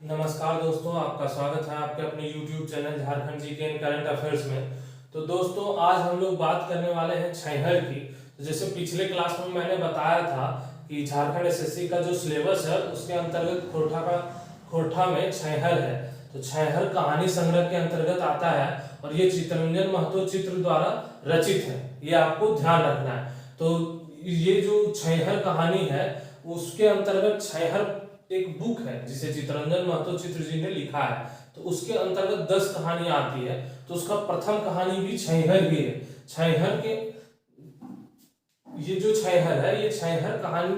नमस्कार दोस्तों, आपका स्वागत है आपके अपने YouTube channel Jharkhand GK and current affairs में। तो दोस्तों, आज हम लोग बात करने वाले हैं छैहर की। तो जैसे पिछले क्लास में मैंने बताया था कि झारखंड एसएससी का जो सिलेबस है उसके अंतर्गत खोरठा में छैहर है। तो छैहर कहानी संग्रह के अंतर्गत आता है और ये चित्तरंजन महतो चित्र द्वारा रचित है, ये आपको ध्यान रखना है। तो ये जो छैहर कहानी है उसके अंतर्गत छैहर एक बुक है जिसे चित्तरंजन महतो चित्र जी ने लिखा है। तो उसके अंतर्गत 10 कहानियां आती है। तो उसका प्रथम कहानी भी छैहर ही है। छैहर के ये जो छैहर है ये छैहर कहानी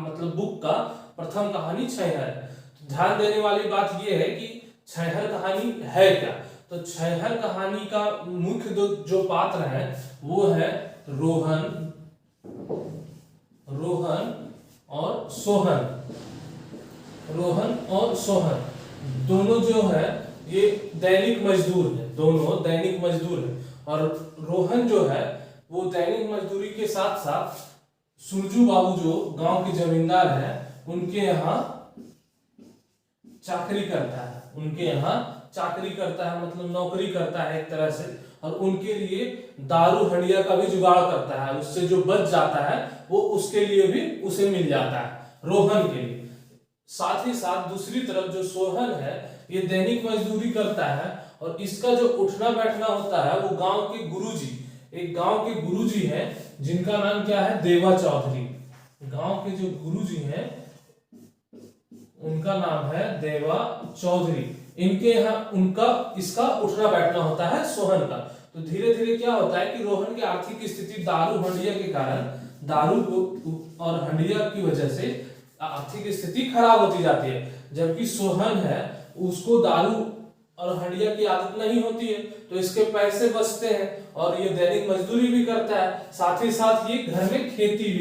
मतलब बुक का प्रथम कहानी छैहर है। तो ध्यान देने वाली बात ये है कि छैहर कहानी है क्या। तो छैहर कहानी का मुख्य जो पात्र है वो है रोहन और सोहन। रोहन और सोहन दोनों जो है ये दैनिक मजदूर है, दोनों दैनिक मजदूर है। और रोहन जो है वो दैनिक मजदूरी के साथ साथ सुरजू बाबू जो गांव के जमींदार हैं उनके यहाँ चाकरी करता है, मतलब नौकरी करता है एक तरह से। और उनके लिए दारू हंडिया का भी जुगाड़ करता है, उससे जो बच जाता है वो उसके लिए भी उसे मिल जाता है, रोहन के लिए। साथ ही साथ दूसरी तरफ जो सोहन है ये दैनिक मजदूरी करता है और इसका जो उठना बैठना होता है वो एक गांव के गुरुजी हैं जिनका नाम क्या है, देवा चौधरी। गांव के जो गुरुजी हैं उनका नाम है देवा चौधरी। इनके यहाँ इसका उठना बैठना होता है सोहन का। तो धीरे धीरे क्या होता है कि रोहन की आर्थिक स्थिति दारू हंडिया के कारण, दारू और हंडिया की वजह से आर्थिक स्थिति खराब होती जाती है। जबकि सोहन है उसको दारू और हंडिया की आदत नहीं होती है, तो इसके पैसे बचते हैं और ये दैनिक मजदूरी भी करता है। साथ ही साथ ये घर में खेती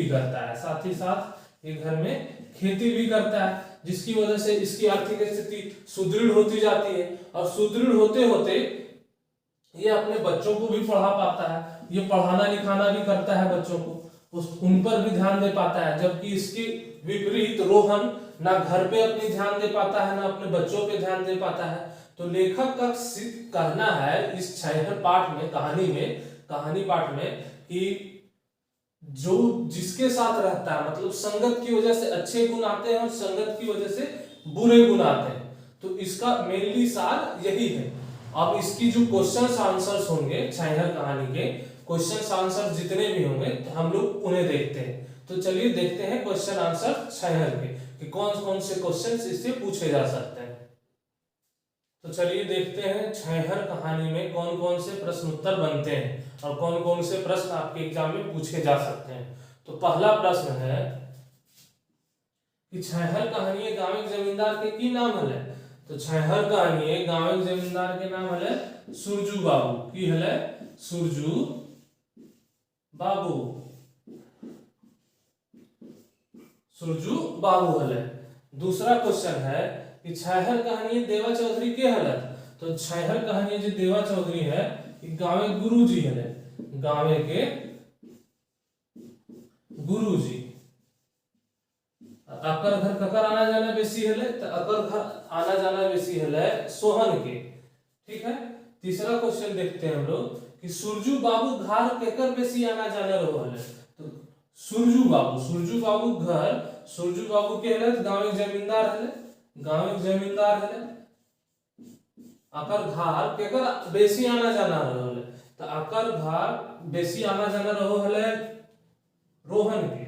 भी करता है, जिसकी वजह से इसकी आर्थिक स्थिति सुदृढ़ होती जाती है। और सुदृढ़ होते होते ये अपने बच्चों को भी पढ़ा पाता है, ये पढ़ाना लिखाना भी करता है बच्चों को, उन पर भी ध्यान दे पाता है। जबकि इसके विपरीत रोहन ना घर पे अपनी ध्यान दे पाता है ना अपने बच्चों पे ध्यान दे पाता है। तो लेखक का सिर्फ कहना है इस छैहर पाठ में, कहानी पाठ में कि जो जिसके साथ रहता है, मतलब संगत की वजह से अच्छे गुण आते हैं और संगत की वजह से बुरे गुण आते हैं। तो इसका मेनली सार यही है। अब इसकी जो क्वेश्चंस आंसर्स होंगे, छैहर कहानी के क्वेश्चंस आंसर जितने भी होंगे तो हम लोग उन्हें देखते हैं। तो चलिए देखते हैं क्वेश्चन आंसर छैहर के कि कौन कौन से क्वेश्चंस इससे पूछे जा सकते हैं। तो चलिए देखते हैं छैहर कहानी में कौन कौन से प्रश्न उत्तर बनते हैं और कौन कौन से प्रश्न आपके एग्जाम में पूछे जा सकते हैं। तो पहला प्रश्न है कि छैहर कहानी गांव जमींदार के की नाम है। तो छैहर कहानी गांव जमींदार के नाम है सुरजू बाबू की है, सुरजू बाबू है। दूसरा क्वेश्चन है कि छैहर कहानी देवा चौधरी के हलत। तो छैहर कहानी जो देवा चौधरी है गांव गुरुजी है, गांव के गुरुजी। अकर घर ककर आना जाना बेसी है, तो अकर घर आना जाना बेसी है सोहन के। ठीक है। तीसरा क्वेश्चन देखते हैं हम लोग कि सुरजू बाबू घर केकर बेसी आना जाना रहो है। तो सुरजू बाबू के है गांव जमींदार है। अकर घर केकर बेसी आना जाना रहो है। तो अकर घर बेसी आना जाना रहो है रोहन के।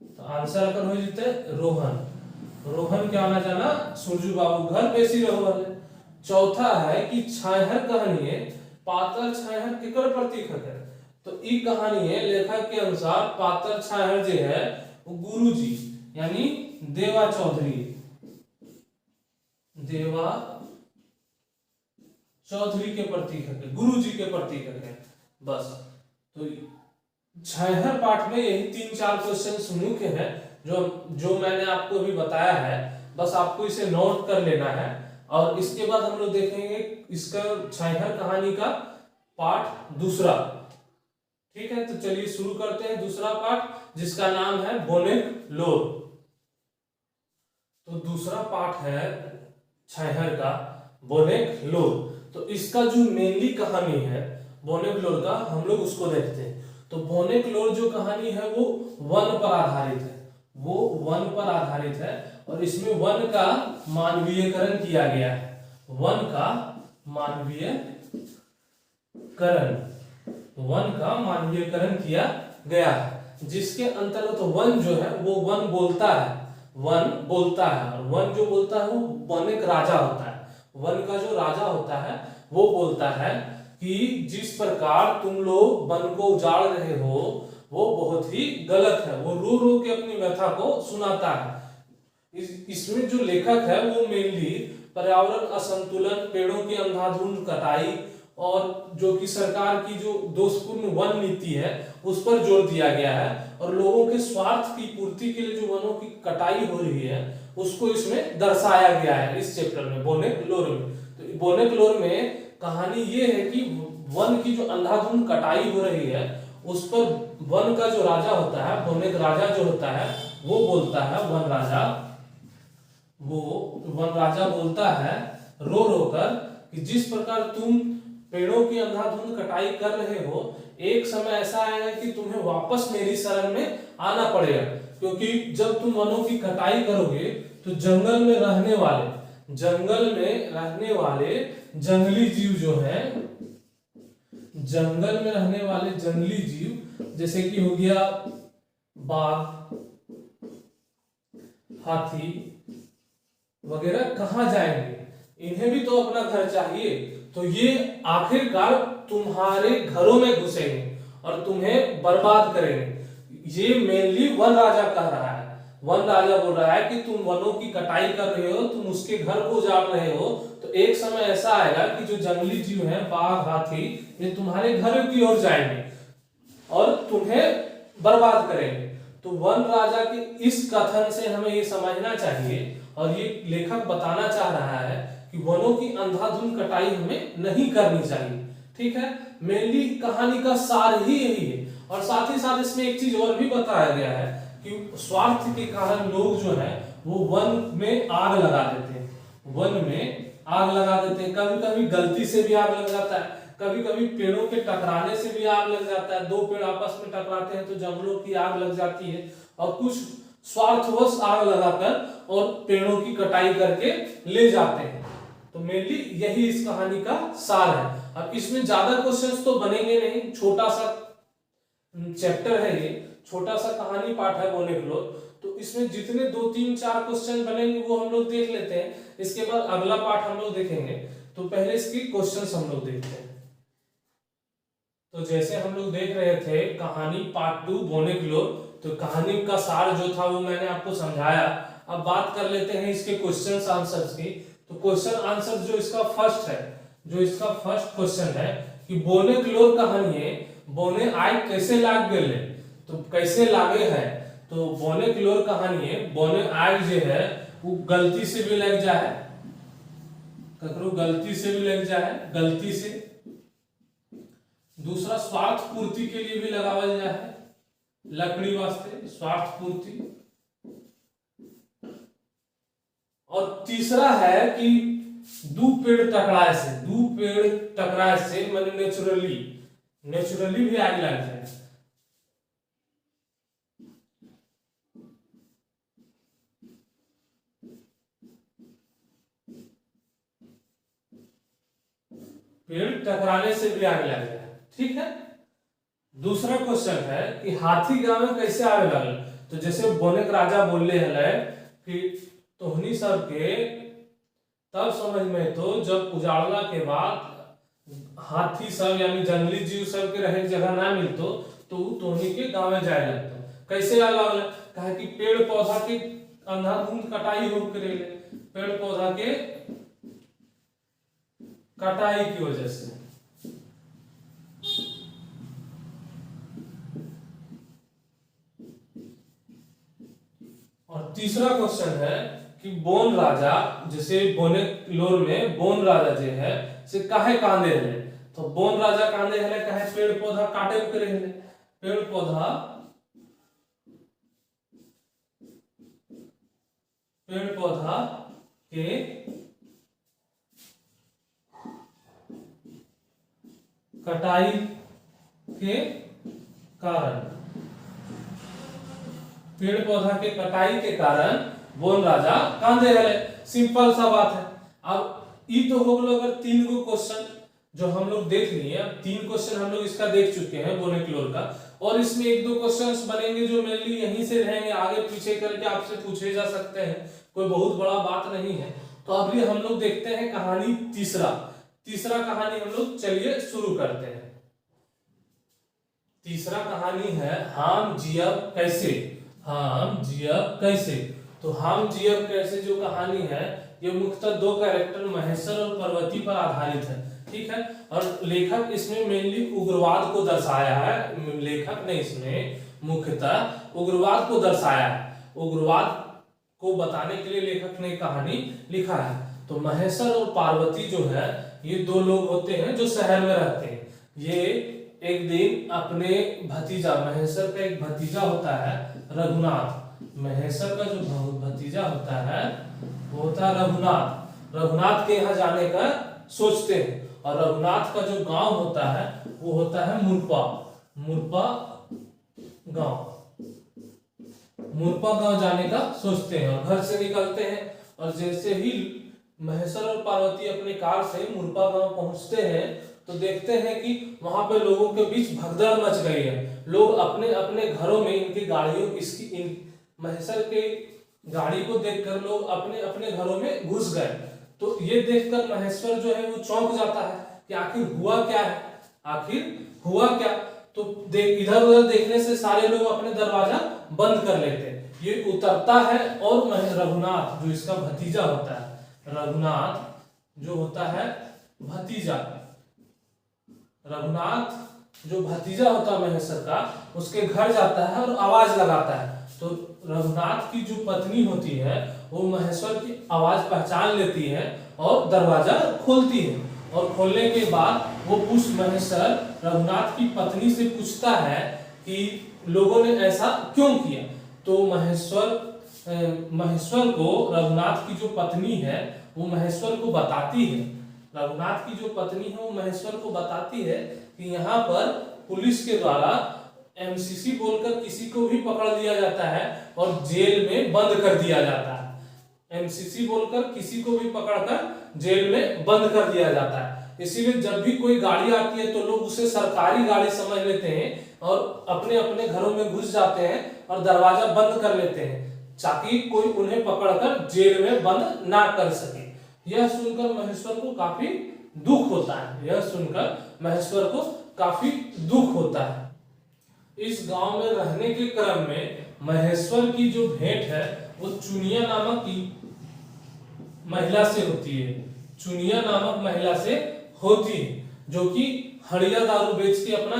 तो आंसर अकर हो जते रोहन के आना जाना सुरजू बाबू घर बेसी रहो है। चौथा है कि छैहर कहानी पातर छैहर केकर प्रतीक है। तो ई कहानी है लेखक के अनुसार पातर छैहर जो है वो गुरुजी यानी देवा चौधरी के प्रतीक है, गुरुजी के प्रतीक है। बस। तो छैहर पाठ में यही 3-4 क्वेश्चन मुख्य है जो मैंने आपको अभी बताया है। बस आपको इसे नोट कर लेना है और इसके बाद हम लोग देखेंगे इसका छैहर कहानी का पाठ दूसरा। ठीक है। तो चलिए शुरू करते हैं दूसरा पाठ जिसका नाम है बोनेक लोर। तो दूसरा पाठ है छैहर का बोनेक लोर। तो इसका जो मेनली कहानी है बोनेक लोर का, हम लोग उसको देखते हैं। तो बोनेक लोर जो कहानी है वो वन पर आधारित है, वो वन पर आधारित है और इसमें वन का मानवीयकरण किया गया है, वन का मानवीयकरण, वन का मानवीयकरण किया गया है, जिसके अंतर्गत वन जो है वो वन बोलता है, वन बोलता है, और वन जो बोलता है वो वन एक राजा होता है। वन का जो राजा होता है वो बोलता है कि जिस प्रकार तुम लोग वन को उजाड़ रहे हो वो बहुत ही गलत है। वो रो रो के अपनी व्यथा को सुनाता है। इसमें जो लेखक है वो मेनली पर्यावरण असंतुलन, पेड़ों की अंधाधुंध कटाई और जो कि सरकार की जो दोषपूर्ण वन नीति है उस पर जोर दिया गया है, और लोगों के स्वार्थ की पूर्ति के लिए जो वनों की कटाई हो रही है उसको इसमें दर्शाया गया है इस चैप्टर में, बोनेक लोर में। तो बोनेक लोर में कहानी ये है कि वन की जो अंधाधुंध कटाई हो रही है उस पर वन का जो राजा होता है, बोनेक राजा जो होता है वो बोलता है, वन राजा, वो वन राजा बोलता है रो रो कर कि जिस प्रकार तुम पेड़ों की अंधाधुंध कटाई कर रहे हो, एक समय ऐसा आएगा कि तुम्हें वापस मेरी शरण में आना पड़ेगा, क्योंकि जब तुम वनों की कटाई करोगे तो जंगल में रहने वाले जंगली जीव जो है, जंगल में रहने वाले जंगली जीव जैसे कि हो गया बाघ, हाथी वगैरह कहाँ जाएंगे, इन्हें भी तो अपना घर चाहिए। तो ये आखिरकार तुम्हारे घरों में घुसेंगे और तुम्हें बर्बाद करेंगे। ये मेनली वन राजा कह रहा है, वन राजा बोल रहा है कि तुम वनों की कटाई कर रहे हो, तुम उसके घर को उजाड़ रहे हो, तो एक समय ऐसा आएगा कि जो जंगली जीव हैं, बाघ, हाथी, ये तुम्हारे घर की ओर जाएंगे और तुम्हें बर्बाद करेंगे। तो वन राजा के इस कथन से हमें ये समझना चाहिए, और ये लेखक बताना चाह रहा है कि वनों की अंधाधुंध कटाई हमें नहीं करनी चाहिए। ठीक है, मेनली कहानी का सार ही यही है। और साथ ही साथ इसमें एक चीज और भी बताया गया है कि स्वार्थ के कारण लोग जो है वो वन में आग लगा देते हैं, वन में आग लगा देते हैं। कभी कभी गलती से भी आग लग जाता है, कभी कभी पेड़ों के टकराने से भी आग लग जाता है। दो पेड़ आपस में टकराते हैं तो जंगलों की आग लग जाती है, और कुछ स्वार्थवश आग लगाकर और पेड़ों की कटाई करके ले जाते हैं। तो मेनली यही इस कहानी का सार है। अब इसमें ज्यादा क्वेश्चंस तो बनेंगे नहीं, छोटा सा चैप्टर है ये, छोटा सा कहानी पाठ है बोनेक लोर। तो इसमें जितने 2, 3, 4 क्वेश्चन बनेंगे वो हम लोग देख लेते हैं, इसके बाद अगला पाठ हम लोग देखेंगे। तो पहले इसकी क्वेश्चंस हम लोग देखते हैं। तो जैसे हम लोग देख रहे थे कहानी पार्ट 2 बोनेक लोर, तो कहानी का सार जो था वो मैंने आपको समझाया। अब बात कर लेते हैं इसके क्वेश्चंस आंसर्स की। तो क्वेश्चन आंसर जो इसका फर्स्ट है, जो इसका फर्स्ट क्वेश्चन है कि बोनेक लोर कहानी बोने आय कैसे लाग गए, तो कैसे लागे है। तो बोनेक लोर कहानी बोने आय जो है वो गलती से भी लग जाए, ककरो गलती से भी लग जाए, गलती से। दूसरा स्वार्थ पूर्ति के लिए भी लगावल जाए, लकड़ी वास्ते स्वार्थ पूर्ति। और तीसरा है कि दो पेड़ टकराए से मतलब नेचुरली भी आग लग जाए। पेड़ टकराने से भी आग लग जाए, ठीक है। दूसरा क्वेश्चन है कि हाथी गांव में कैसे आग लगल। तो जैसे बोनेक राजा बोले हले कि तोहनी सब के तब समझ में तो जब उजाड़ला के बाद हाथी सब यानी जंगली जीव सब के रहे जगह ना मिलतो तो तोहनी के गांव में जाए लगता। कैसे आग लगल, कहा कि पेड़ पौधा के अंधाधुंध कटाई हो करे, पेड़ पौधा के कटाई की वजह से। और तीसरा क्वेश्चन है कि बोन राजा, जैसे बोनेक लोर में बोन राजा जो है से काहे कांदे हले। तो बोन राजा कांदे हले काहे, पेड़ पौधा काटे करे हले, पेड़ पौधा के कटाई के कारण, पेड़ पौधा के कटाई के कारण बोन राजा कांदे हले। सिंपल सा बात है। अब ई तो हो गलो अगर 3 गो क्वेश्चन जो हम लोग देख लिए। अब 3 क्वेश्चन हम लोग इसका देख चुके हैं बोनेक्लोर का, और इसमें 1-2 क्वेश्चंस बनेंगे जो मेनली यहीं से रहेंगे, आगे पीछे करके आपसे पूछे जा सकते हैं, कोई बहुत बड़ा बात नहीं है। तो अभी हम लोग देखते हैं कहानी तीसरा कहानी हम लोग चलिए शुरू करते हैं। तीसरा कहानी है हम जियब कैसे। हम जियब कैसे। तो हम जियब कैसे जो कहानी है ये मुख्यतः 2 कैरेक्टर महेश्वर और पार्वती पर आधारित है, ठीक है। और लेखक इसमें मेनली उग्रवाद को दर्शाया है। लेखक ने इसमें मुख्यतः उग्रवाद को दर्शाया है। उग्रवाद को बताने के लिए लेखक ने कहानी लिखा है। तो महेश्वर और पार्वती जो है ये 2 लोग होते हैं जो शहर में रहते हैं। ये एक दिन अपने भतीजा, महेश्वर का एक भतीजा होता है रघुनाथ। महेश्वर का जो भतीजा होता है वो होता है रघुनाथ के यहाँ जाने का सोचते हैं। और रघुनाथ का जो गांव होता है वो होता है मुरपा गांव जाने का सोचते हैं और घर से निकलते हैं। और जैसे ही महेश्वर और पार्वती अपने कार से मुरपा गांव पहुंचते हैं तो देखते हैं कि वहां पे लोगों के बीच भगदड़ मच गई है। लोग अपने अपने घरों में इनकी गाड़ियों महेश्वर के गाड़ी को देखकर लोग अपने अपने घरों में घुस गए। तो ये देखकर महेश्वर जो है वो चौंक जाता है कि आखिर हुआ क्या। तो इधर उधर देखने से सारे लोग अपने दरवाजा बंद कर लेते हैं। ये उतरता है और रघुनाथ जो इसका भतीजा होता है, रघुनाथ जो होता है भतीजा होता है महेश्वर का, उसके घर जाता है और आवाज लगाता है। तो रघुनाथ की जो पत्नी होती है वो महेश्वर की आवाज पहचान लेती है और दरवाजा खोलती है। और खोलने के बाद वो महेश्वर रघुनाथ की पत्नी से पूछता है कि लोगों ने ऐसा क्यों किया। तो महेश्वर को रघुनाथ की जो पत्नी है वो महेश्वर को बताती है। रघुनाथ की जो पत्नी है वो महेश्वर को बताती है कि यहाँ पर पुलिस के द्वारा एमसीसी बोलकर किसी को भी पकड़ लिया जाता है और जेल में बंद कर दिया जाता है। एमसीसी बोलकर किसी को भी पकड़कर जेल में बंद कर दिया जाता है। इसीलिए जब भी कोई गाड़ी आती है तो लोग उसे सरकारी गाड़ी समझ लेते हैं और अपने अपने घरों में घुस जाते हैं और दरवाजा बंद कर लेते हैं ताकि कोई उन्हें पकड़कर जेल में बंद ना कर सके। यह सुनकर महेश्वर को काफी दुख होता है। इस गांव में रहने के क्रम में महेश्वर की जो भेंट है वो चुनिया नामक महिला से होती है जो कि हड़िया दारू बेच के अपना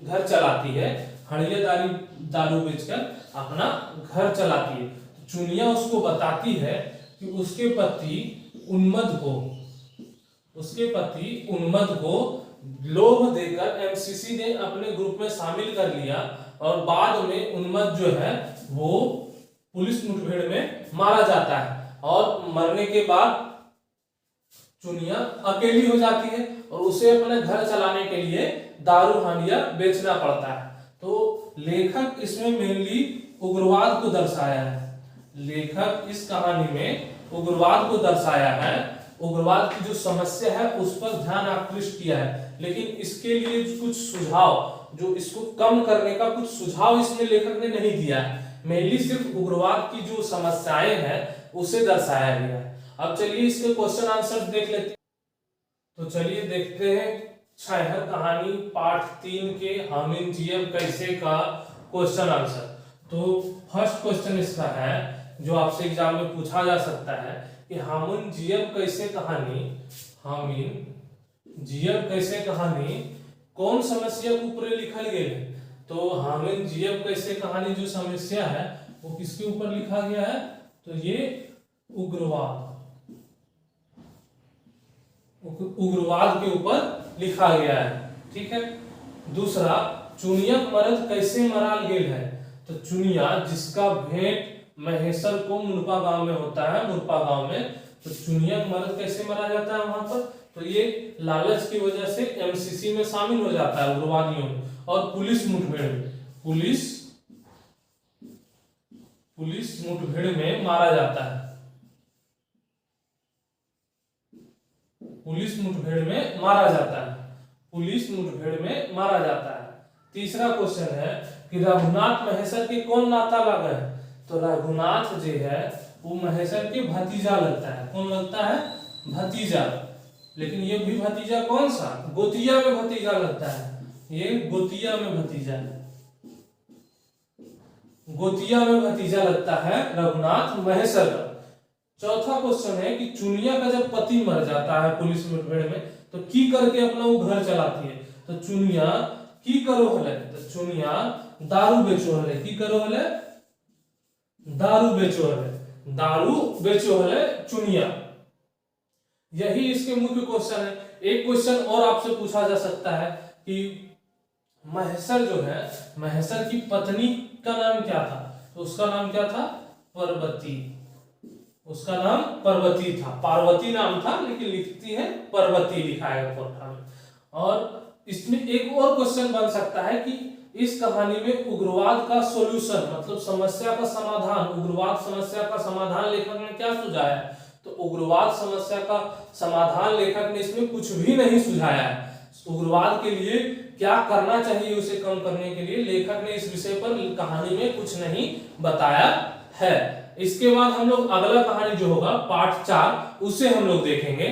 घर चलाती है। हड़िया दारू बेचकर अपना घर चलाती है। चुनिया उसको बताती है कि उसके पति उन्मद को लोभ देकर एमसीसी ने अपने ग्रुप में शामिल कर लिया और बाद में उन्मद जो है वो पुलिस मुठभेड़ में मारा जाता है। और मरने के बाद चुनिया अकेली हो जाती है और उसे अपने घर चलाने के लिए दारू हांडिया बेचना पड़ता है। तो लेखक इसमें मेनली उग्रवाद को दर्शाया है। लेखक इस कहानी में उग्रवाद को दर्शाया है। उग्रवाद की जो समस्या है उस पर ध्यान आकृष्ट किया है, लेकिन इसके लिए कुछ सुझाव, जो इसको कम करने का कुछ सुझाव इसमें लेखक ने नहीं दिया है। मेनली सिर्फ उग्रवाद की जो समस्याएं हैं उसे दर्शाया गया है। अब चलिए इसके क्वेश्चन आंसर देख लेते हैं। तो चलिए देखते हैं छाहर कहानी पार्ट 3 के हामिन जियब कैसे का क्वेश्चन आंसर। तो फर्स्ट क्वेश्चन इसका है जो आपसे एग्जाम में पूछा जा सकता है कि हामिन जियब कैसे कहानी कौन समस्या के ऊपर लिखल गया है। तो हामिन जियब कैसे कहानी जो समस्या है वो किसके ऊपर लिखा गया है, तो ये उग्रवाद के ऊपर लिखा गया है, ठीक है। दूसरा, चुनिया मर्द कैसे मराल गेल है। तो चुनिया जिसका भेंट महेश्वर को मुरपा गांव में होता है, मुरपा गांव में, तो चुनिया मर्द कैसे मरा जाता है वहां पर, तो ये लालच की वजह से एमसीसी में शामिल हो जाता है, उग्रवादियों में। और पुलिस मुठभेड़ में, पुलिस मुठभेड़ में मारा जाता है, पुलिस मुठभेड़ में मारा जाता है, पुलिस मुठभेड़ में मारा जाता है। तीसरा क्वेश्चन है कि रघुनाथ महेश्वर के कौन नाता लगा है? तो रघुनाथ जो है वो महेश्वर के भतीजा लगता है। कौन लगता है? भतीजा। लेकिन ये भी भतीजा कौन सा? गोतिया में भतीजा लगता है, ये गोतिया में भतीजा है, गोतिया में भतीजा लगता है रघुनाथ महेश्वर का। चौथा क्वेश्चन है कि चुनिया का जब पति मर जाता है पुलिस मुठभेड़ में तो की करके अपना वो घर चलाती है। तो चुनिया की करो हले, तो चुनिया दारू बेचो हले, की करो हले? दारू बेचो हले, दारू बेचो हले चुनिया। यही इसके मुख्य क्वेश्चन है। एक क्वेश्चन और आपसे पूछा जा सकता है कि महेश्वर जो है, महेश्वर की पत्नी का नाम क्या था? तो उसका नाम क्या था? पार्वती। उसका नाम पार्वती था, पार्वती नाम था लेकिन लिखती है पार्वती, लिखा है कोठा में। और इसमें एक और क्वेश्चन बन सकता है कि इस कहानी में उग्रवाद का सॉल्यूशन मतलब समस्या का समाधान, उग्रवाद समस्या का समाधान लेखक ने क्या सुझाया है? तो उग्रवाद समस्या का समाधान लेखक ने इसमें कुछ भी नहीं सुझाया है। उग्रवाद के लिए क्या करना चाहिए उसे कम करने के लिए लेखक ने इस विषय पर कहानी में कुछ नहीं बताया है। इसके बाद हम लोग अगला कहानी जो होगा पार्ट 4 उसे हम लोग देखेंगे।